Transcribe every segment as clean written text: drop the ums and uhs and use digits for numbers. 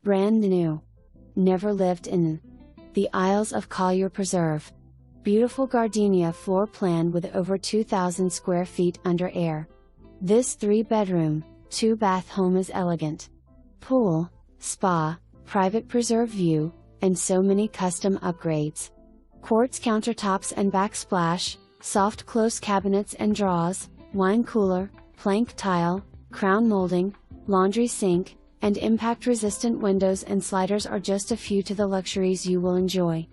Brand new. Never lived in. The Isles of Collier Preserve. Beautiful Gardenia floor plan with over 2,000 square feet under air. This 3-bedroom, 2-bath home is elegant. Pool, spa, private preserve view, and so many custom upgrades. Quartz countertops and backsplash, soft close cabinets and drawers, wine cooler, plank tile, crown molding, laundry sink, and impact-resistant windows and sliders are just a few to the luxuries you will enjoy.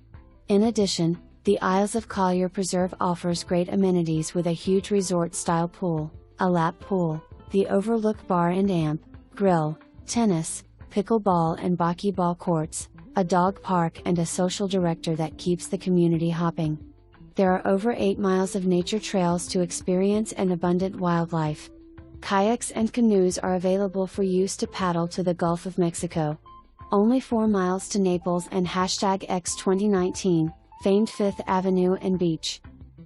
In addition, the Isles of Collier Preserve offers great amenities with a huge resort-style pool, a lap pool, the Overlook Bar and amp, grill, tennis, pickleball and boccie ball courts, a dog park and a social director that keeps the community hopping. There are over 8 miles of nature trails to experience and abundant wildlife. Kayaks and canoes are available for use to paddle to the Gulf of Mexico. Only 4 miles to Naples and #X 2019, famed Fifth Avenue and Beach.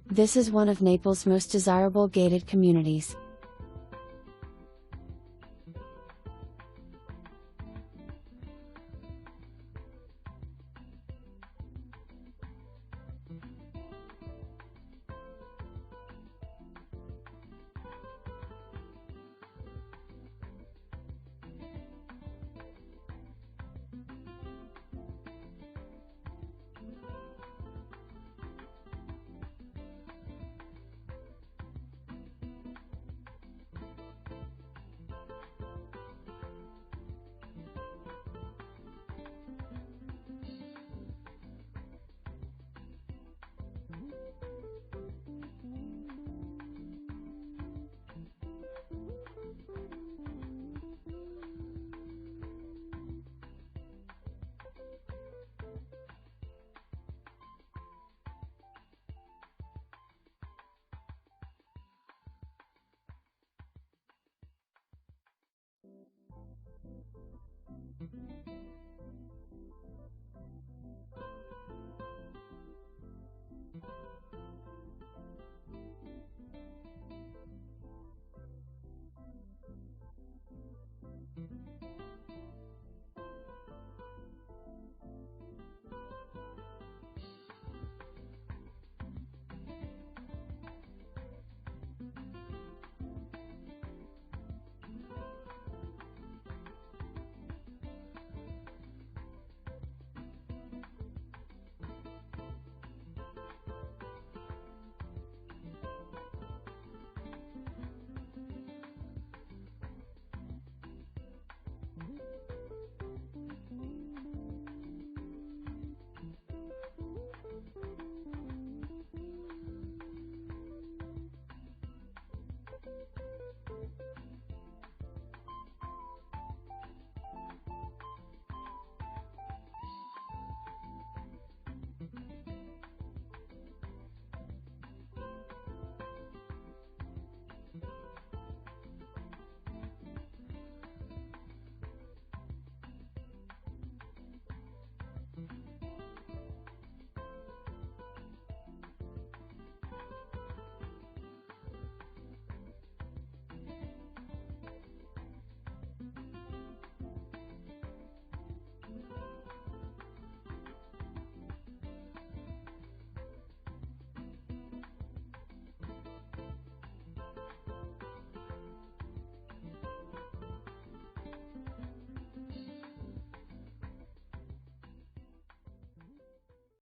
This is one of Naples' most desirable gated communities.